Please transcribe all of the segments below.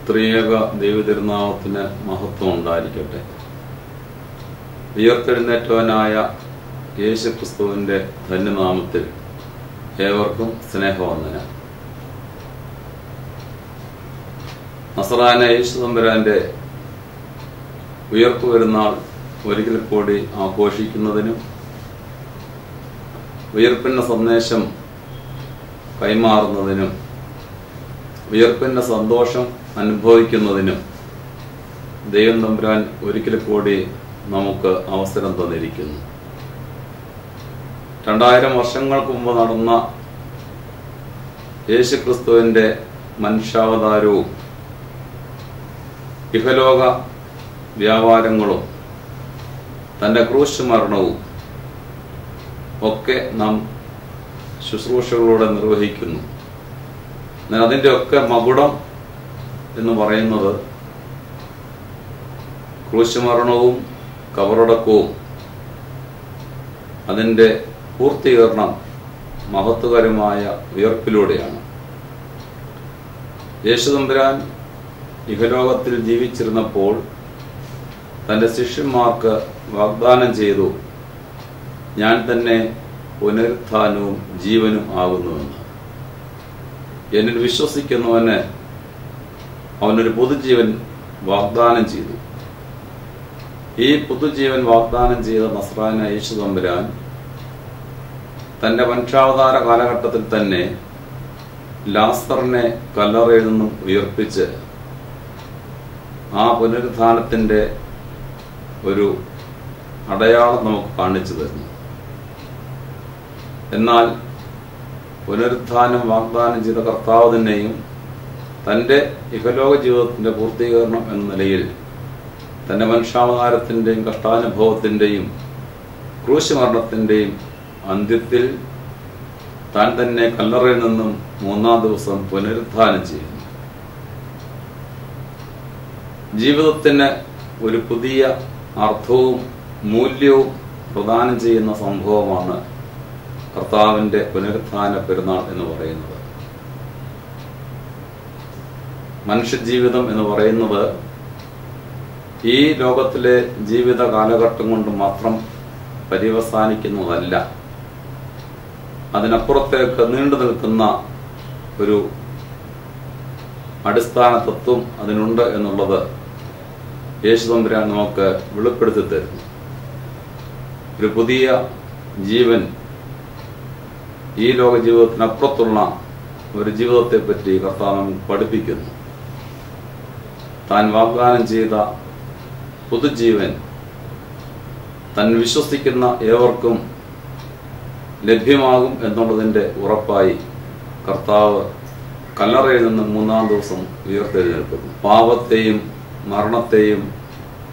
ത്രിയേക ദൈവതിരുനാമത്തിന് മഹത്വം ഉണ്ടായിരിക്കട്ടെ. ഉയർത്തെഴുന്നേറ്റവനായ യേശുക്രിസ്തുവിന്റെ ധന്യനാമത്തിൽ ഏവർക്കും സ്നേഹവന്ദനം. നസറായനായ യേശു തമ്പുരാന്റെ ഉയർപ്പ് പെരുന്നാൾ ഒരിക്കൽ കൂടി ആഘോഷിക്കുന്നതിനും ഉയർപ്പിന്റെ സന്ദേശം കൈമാറുന്നതിനും ഉയർപ്പിന്റെ സന്തോഷം അനുഭവിക്കുന്നതിനും ദൈവം തമ്പുരാൻ ഒരിക്കൽ കൂടി നമുക്ക് അവസരം തന്നിരിക്കുന്നു. 2000 വർഷങ്ങൾക്ക് മുമ്പ് നടന്ന യേശുക്രിസ്തുവിന്റെ മനുഷ്യാവതാരവും ഇഹലോക വ്യാപാരങ്ങളും തന്റെ ക്രൂശ് മരണവും ഒക്കെ നാം ശുശ്രൂഷകളോടെ നിർവഹിക്കുന്നു. എന്നാൽ അതിൻ്റെ ഒക്കെ മകുടം എന്ന് പറയുന്നത് ക്രൂശ് മരണവും കബറടക്കവും അതിൻ്റെ പൂർത്തീകരണം മഹത്വകരമായ ഉയർപ്പിലൂടെയാണ്. യേശുതമ്പുരാൻ ഇഹലോകത്തിൽ ജീവിച്ചിരുന്നപ്പോൾ തൻ്റെ ശിഷ്യന്മാർക്ക് വാഗ്ദാനം ചെയ്തു, ഞാൻ തന്നെ പുനരുത്ഥാനവും ജീവനും ആകുന്നുവെന്ന്. എന്നിൽ വിശ്വസിക്കുന്നവന് അവനൊരു പുതുജീവൻ വാഗ്ദാനം ചെയ്തു. ഈ പുതുജീവൻ വാഗ്ദാനം ചെയ്ത നസ്രായനായ യേശു തമ്പുരാൻ തന്റെ വംശാവതാര കാലഘട്ടത്തിൽ തന്നെ ലാസറിനെ കല്ലറയിൽ നിന്നും ഉയർപ്പിച്ച് ആ പുനരുത്ഥാനത്തിന്റെ ഒരു അടയാളം നമുക്ക് കാണിച്ചു തരുന്നു. എന്നാൽ പുനരുത്ഥാനം വാഗ്ദാനം ചെയ്ത കർത്താവ് തന്നെയും തന്റെ ഇഹലോക ജീവിതത്തിന്റെ പൂർത്തീകരണം എന്ന നിലയിൽ തന്റെ മനുഷ്യാവതാരത്തിന്റെയും കഷ്ടാനുഭവത്തിന്റെയും ക്രൂശ് മരണത്തിന്റെയും അന്ത്യത്തിൽ താൻ തന്നെ കല്ലറയിൽ നിന്നും 3-ാം ദിവസം പുനരുത്ഥാനം ചെയ്യുന്നു. ജീവിതത്തിന് ഒരു പുതിയ അർത്ഥവും മൂല്യവും പ്രദാനം ചെയ്യുന്ന സംഭവമാണ് കർത്താവിന്റെ പുനരുത്ഥാന പെരുന്നാൾ എന്ന് പറയുന്നത്. മനുഷ്യജീവിതം എന്ന് പറയുന്നത് ഈ ലോകത്തിലെ ജീവിത കാലഘട്ടം കൊണ്ട് മാത്രം പര്യവസാനിക്കുന്നതല്ല. അതിനപ്പുറത്തേക്ക് നീണ്ടു നിൽക്കുന്ന ഒരു അടിസ്ഥാന തത്വം അതിനുണ്ട് എന്നുള്ളത് യേശു തമ്പുരാൻ നമുക്ക് വെളിപ്പെടുത്തി തരുന്നു. ഒരു പുതിയ ജീവൻ, ഈ ലോക ജീവിതത്തിനപ്പുറത്തുള്ള ഒരു ജീവിതത്തെ പറ്റി കർത്താവ് നമുക്ക് പഠിപ്പിക്കുന്നു. താൻ വാഗ്ദാനം ചെയ്ത പുതുജീവൻ താൻ വിശ്വസിക്കുന്ന ഏവർക്കും ലഭ്യമാകും എന്നുള്ളതിന്റെ ഉറപ്പായി കർത്താവ് കല്ലറയിൽ നിന്ന് 3-ാം ദിവസം ഉയർത്തെഴുന്നേൽക്കുന്നു. പാപത്തെയും മരണത്തെയും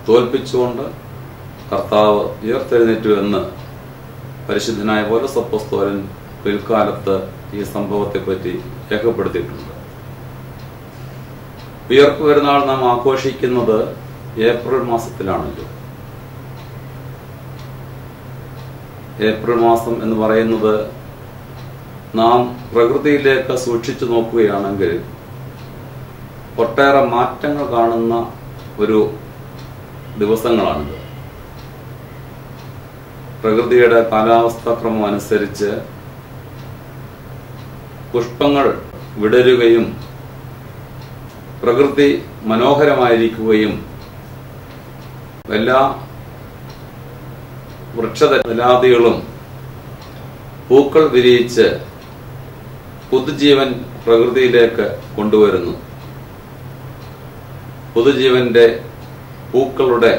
തോൽപ്പിച്ചുകൊണ്ട് കർത്താവ് ഉയർത്തെഴുന്നേറ്റു എന്ന് പരിശുദ്ധനായ പൗലോസ് അപ്പോസ്തലൻ പിൽക്കാലത്ത് ഈ സംഭവത്തെപ്പറ്റി രേഖപ്പെടുത്തിയിട്ടുണ്ട്. ഉയർപ്പ് പെരുന്നാൾ നാം ആഘോഷിക്കുന്നത് ഏപ്രിൽ മാസത്തിലാണല്ലോ. ഏപ്രിൽ മാസം എന്ന് പറയുന്നത് നാം പ്രകൃതിയിലേക്ക് സൂക്ഷിച്ചു നോക്കുകയാണെങ്കിൽ ഒട്ടേറെ മാറ്റങ്ങൾ കാണുന്ന ഒരു ദിവസങ്ങളാണിത്. പ്രകൃതിയുടെ കാലാവസ്ഥാക്രമം അനുസരിച്ച് പുഷ്പങ്ങൾ വിടരുകയും പ്രകൃതി മനോഹരമായിരിക്കുകയും എല്ലാ വൃക്ഷലതാദികളും പൂക്കൾ വിരിയിച്ച് പുതുജീവൻ പ്രകൃതിയിലേക്ക് കൊണ്ടുവരുന്നു. പുതുജീവന്റെ പൂക്കളുടെ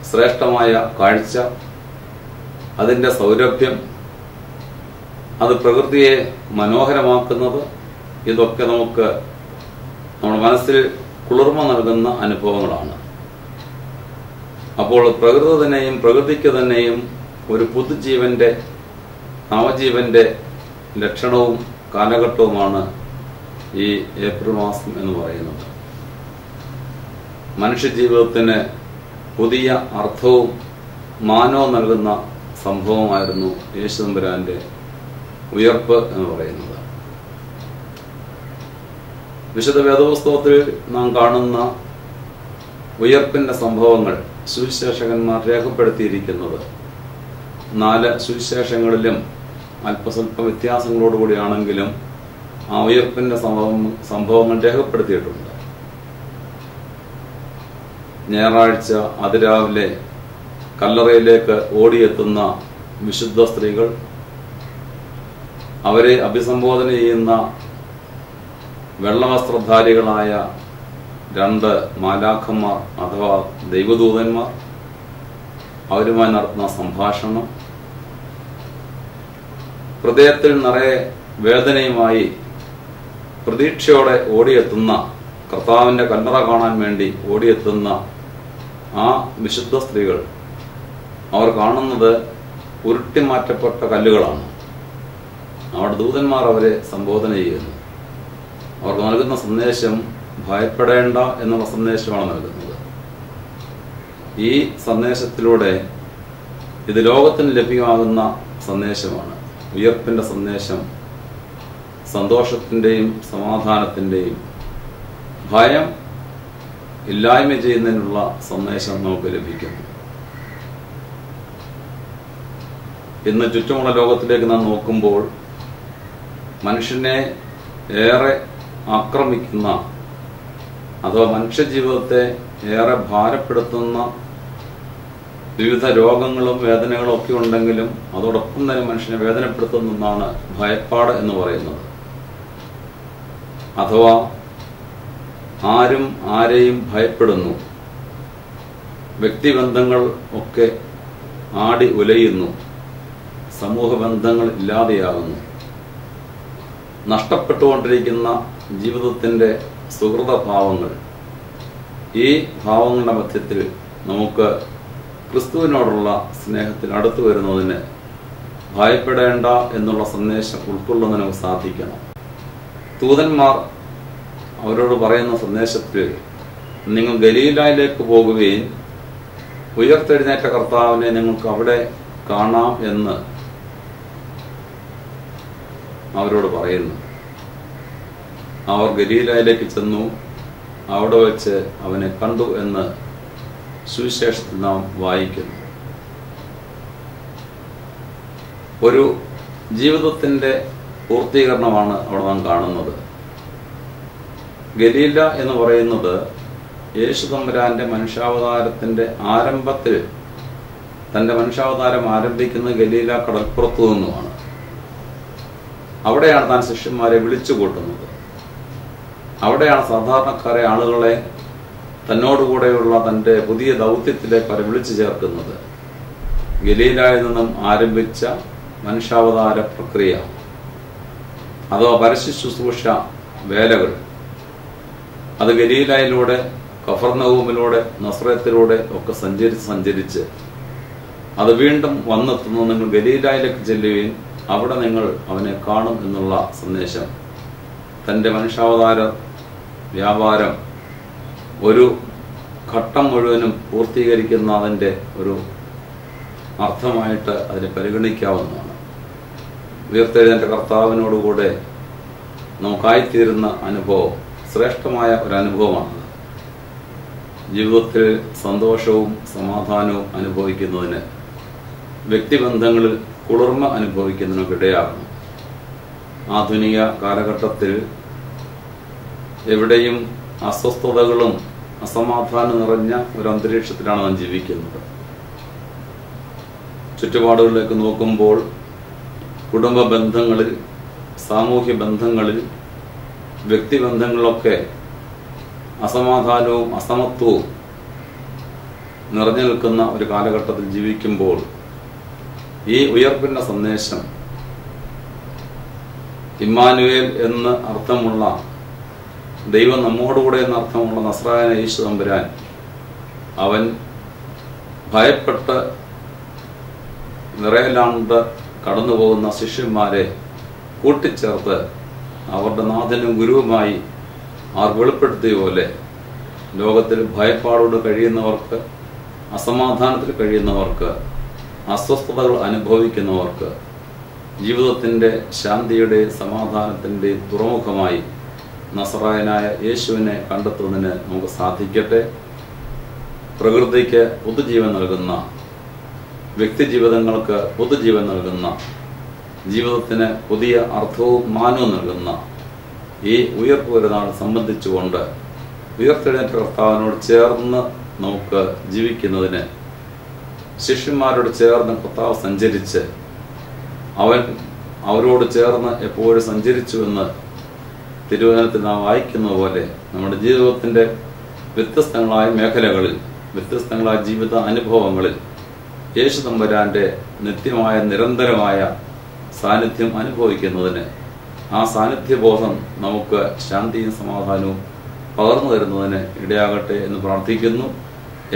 ശ്രേഷ്ഠമായ കാഴ്ച, അതിന്റെ സൗരഭ്യം, അത് പ്രകൃതിയെ മനോഹരമാക്കുന്നത്, ഇതൊക്കെ നമുക്ക് നമ്മുടെ മനസ്സിൽ കുളിർമ നൽകുന്ന അനുഭവങ്ങളാണ്. അപ്പോൾ പ്രകൃതിക്ക് തന്നെയും ഒരു പുതുജീവന്റെ നവജീവന്റെ ലക്ഷണവും കാലഘട്ടവുമാണ് ഈ ഏപ്രിൽ മാസം എന്ന് പറയുന്നത്. മനുഷ്യജീവിതത്തിന് പുതിയ അർത്ഥവും മാനവും നൽകുന്ന സംഭവമായിരുന്നു യേശു തമ്പുരാന്റെ ഉയർപ്പ് എന്ന് പറയുന്നത്. വിശുദ്ധ വേദപുസ്തകത്തിൽ നാം കാണുന്ന ഉയർപ്പിന്റെ സംഭവങ്ങൾ സുവിശേഷകന്മാർ രേഖപ്പെടുത്തിയിരിക്കുന്നത് 4 സുവിശേഷങ്ങളിലും അല്പസ്വല്പ വ്യത്യാസങ്ങളോടുകൂടിയാണെങ്കിലും ആ ഉയർപ്പിന്റെ സംഭവങ്ങൾ രേഖപ്പെടുത്തിയിട്ടുണ്ട്. ഞായറാഴ്ച അതിരാവിലെ കല്ലറയിലേക്ക് ഓടിയെത്തുന്ന വിശുദ്ധ സ്ത്രീകൾ, അവരെ അഭിസംബോധന ചെയ്യുന്ന വെള്ളവസ്ത്രധാരികളായ 2 മാലാഖന്മാർ അഥവാ ദൈവദൂതന്മാർ, അവരുമായി നടത്തുന്ന സംഭാഷണം, ഹൃദയത്തിൽ നിറയെ വേദനയുമായി പ്രതീക്ഷയോടെ ഓടിയെത്തുന്ന, കർത്താവിന്റെ കല്ലറ കാണാൻ വേണ്ടി ഓടിയെത്തുന്ന ആ വിശുദ്ധ സ്ത്രീകൾ, അവർ കാണുന്നത് ഉരുട്ടിമാറ്റപ്പെട്ട കല്ലുകളാണ്. അവിടെ ദൂതന്മാർ അവരെ സംബോധന ചെയ്യുന്നു. അവർക്ക് നൽകുന്ന സന്ദേശം ഭയപ്പെടേണ്ട എന്നുള്ള സന്ദേശമാണ് നൽകുന്നത്. ഈ സന്ദേശത്തിലൂടെ ഇത് ലോകത്തിന് ലഭ്യമാകുന്ന സന്ദേശമാണ്. ഉയർപ്പിന്റെ സന്ദേശം സന്തോഷത്തിന്റെയും സമാധാനത്തിന്റെയും ഭയം ഇല്ലായ്മ ചെയ്യുന്നതിനുള്ള സന്ദേശം നമുക്ക് ലഭിക്കുന്നു. ഇന്ന് ചുറ്റുമുള്ള ലോകത്തിലേക്ക് നാം നോക്കുമ്പോൾ മനുഷ്യനെ ഏറെ ആക്രമിക്കുന്ന അഥവാ മനുഷ്യജീവിതത്തെ ഏറെ ഭാരപ്പെടുത്തുന്ന വിവിധ രോഗങ്ങളും വേദനകളും ഒക്കെ ഉണ്ടെങ്കിലും അതോടൊപ്പം തന്നെ മനുഷ്യനെ വേദനപ്പെടുത്തുന്ന ഒന്നാണ് ഭയപ്പാട് എന്ന് പറയുന്നത്. അഥവാ ആരും ആരെയും ഭയപ്പെടുന്നു. വ്യക്തിബന്ധങ്ങൾ ഒക്കെ ആടി ഉലയുന്നു. സമൂഹ ബന്ധങ്ങൾ ഇല്ലാതെയാകുന്നു. നഷ്ടപ്പെട്ടുകൊണ്ടിരിക്കുന്ന ജീവിതത്തിന്റെ സുഹൃത ഭാവങ്ങൾ, ഈ ഭാവങ്ങളുടെ മധ്യത്തിൽ നമുക്ക് ക്രിസ്തുവിനോടുള്ള സ്നേഹത്തിൽ അടുത്തു വരുന്നതിന് ഭയപ്പെടേണ്ട എന്നുള്ള സന്ദേശം ഉൾക്കൊള്ളുന്നതിന് നമുക്ക് സാധിക്കണം. ദൂതന്മാർ അവരോട് പറയുന്ന സന്ദേശത്തിൽ, നിങ്ങൾ ഗലീലായിലേക്ക് പോകുകയും ഉയർത്തെഴുന്നേറ്റ കർത്താവിനെ നിങ്ങൾക്ക് അവിടെ കാണാം എന്ന് അവരോട് പറയുന്നു. അവർ ഗലീലായിലേക്ക് ചെന്നു. അവിടെ വെച്ച് അവനെ കണ്ടു എന്ന് സുവിശേഷത്തിൽ നാം വായിക്കുന്നു. ഒരു ജീവിതത്തിന്റെ പൂർത്തീകരണമാണ് അവിടെ നാം കാണുന്നത്. ഗലീല എന്ന് പറയുന്നത് യേശു തമ്പുരാന്റെ മനുഷ്യാവതാരത്തിന്റെ ആരംഭത്തിൽ, തന്റെ മനുഷ്യാവതാരം ആരംഭിക്കുന്നത് ഗലീല കടൽപ്പുറത്തു നിന്നുമാണ്. അവിടെയാണ് താൻ ശിഷ്യന്മാരെ വിളിച്ചു കൂട്ടുന്നത്. അവിടെയാണ് സാധാരണക്കാരെ, ആളുകളെ തന്നോടുകൂടെയുള്ള തന്റെ പുതിയ ദൗത്യത്തിലേക്ക് അവരെ വിളിച്ചു ചേർക്കുന്നത്. ഗലീലായിൽ നിന്നും ആരംഭിച്ച മനുഷ്യാവതാര പ്രക്രിയ അഥവാ പരസ്യ ശുശ്രൂഷ വേലകൾ, അത് ഗലീലായിലൂടെ, കഫർനഹൂമിലൂടെ, നസ്രത്തിലൂടെ ഒക്കെ സഞ്ചരിച്ച് അത് വീണ്ടും വന്നെത്തുന്നു. നിങ്ങൾ ഗലീലായിലേക്ക് ചെല്ലുകയും അവിടെ നിങ്ങൾ അവനെ കാണും എന്നുള്ള സന്ദേശം തന്റെ മനുഷ്യാവതാര വ്യാപാരം ഒരു ഘട്ടം മുഴുവനും പൂർത്തീകരിക്കുന്ന അതിന്റെ ഒരു അർത്ഥമായിട്ട് അതിനെ പരിഗണിക്കാവുന്നതാണ്. ഉയർത്തെഴുന്നേറ്റ കർത്താവിനോടുകൂടെ നമുക്കായിത്തീരുന്ന അനുഭവം ശ്രേഷ്ഠമായ ഒരു അനുഭവമാണ്. ജീവിതത്തിൽ സന്തോഷവും സമാധാനവും അനുഭവിക്കുന്നതിന്, വ്യക്തിബന്ധങ്ങളിൽ കുളിർമ അനുഭവിക്കുന്നതിനൊക്കെ ഇടയാകണം. ആധുനിക കാലഘട്ടത്തിൽ എവിടെയും അസ്വസ്ഥതകളും അസമാധാനം നിറഞ്ഞ ഒരു അന്തരീക്ഷത്തിലാണ് നാം ജീവിക്കുന്നത്. ചുറ്റുപാടുകളിലേക്ക് നോക്കുമ്പോൾ കുടുംബ ബന്ധങ്ങളിൽ, സാമൂഹ്യ ബന്ധങ്ങളിൽ, വ്യക്തിബന്ധങ്ങളിലൊക്കെ അസമാധാനവും അസമത്വവും നിറഞ്ഞു നിൽക്കുന്ന ഒരു കാലഘട്ടത്തിൽ ജീവിക്കുമ്പോൾ ഈ ഉയർപ്പിന്റെ സന്ദേശം, ഇമ്മാനുവേൽ എന്ന് അർത്ഥമുള്ള ദൈവം നമ്മോടുകൂടെ എന്ന അർത്ഥമുള്ള നസ്രായനായ യേശു തമ്പുരാൻ, അവൻ ഭയപ്പെട്ട് നിറയലാണ്ട് കടന്നുപോകുന്ന ശിഷ്യന്മാരെ കൂട്ടിച്ചേർത്ത് അവരുടെ നാഥനും ഗുരുവുമായി അവർ വെളിപ്പെടുത്തിയ പോലെ ലോകത്തിൽ ഭയപ്പാടോട് കഴിയുന്നവർക്ക്, അസമാധാനത്തിൽ കഴിയുന്നവർക്ക്, അസ്വസ്ഥതകൾ അനുഭവിക്കുന്നവർക്ക് ജീവിതത്തിന്റെ ശാന്തിയുടെ സമാധാനത്തിന്റെ തുറമുഖമായി നസറായനായ യേശുവിനെ കണ്ടെത്തുന്നതിന് നമുക്ക് സാധിക്കട്ടെ. പ്രകൃതിക്ക് പുതുജീവൻ നൽകുന്ന, വ്യക്തിജീവിതങ്ങൾക്ക് പുതുജീവൻ നൽകുന്ന, ജീവിതത്തിന് പുതിയ അർത്ഥവും മാനവും നൽകുന്ന ഈ ഉയർപ്പ് പെരുന്നാൾ സംബന്ധിച്ചുകൊണ്ട് ഉയർത്തെഴുന്നേറ്റ കർത്താവിനോട് ചേർന്ന് നമുക്ക് ജീവിക്കുന്നതിന് ശിഷ്യന്മാരോട് ചേർന്ന് കർത്താവ് സഞ്ചരിച്ച് അവരോട് ചേർന്ന് എപ്പോഴും സഞ്ചരിച്ചുവെന്ന് തിരുവചനത്തിൽ നാം വായിക്കുന്നത് പോലെ നമ്മുടെ ജീവിതത്തിൻ്റെ വ്യത്യസ്തങ്ങളായ മേഖലകളിൽ, വ്യത്യസ്തങ്ങളായ ജീവിത അനുഭവങ്ങളിൽ യേശു തമ്പുരാന്റെ നിത്യമായ നിരന്തരമായ സാന്നിധ്യം അനുഭവിക്കുന്നതിന് ആ സാന്നിധ്യബോധം നമുക്ക് ശാന്തിയും സമാധാനവും പകർന്നു തരുന്നതിന് ഇടയാകട്ടെ എന്ന് പ്രാർത്ഥിക്കുന്നു.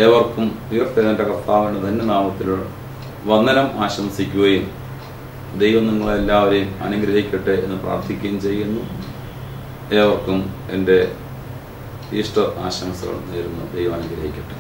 ഏവർക്കും ഉയർത്തെഴുന്നേറ്റ കർത്താവിന്റെ ധന്യനാമത്തിൽ വന്ദനം ആശംസിക്കുകയും ദൈവം നിങ്ങളെല്ലാവരെയും അനുഗ്രഹിക്കട്ടെ എന്ന് പ്രാർത്ഥിക്കുകയും ചെയ്യുന്നു. ഏവർക്കും എൻ്റെ ഈസ്റ്റർ ആശംസകൾ നേരുന്നു. ദൈവം അനുഗ്രഹിക്കട്ടെ.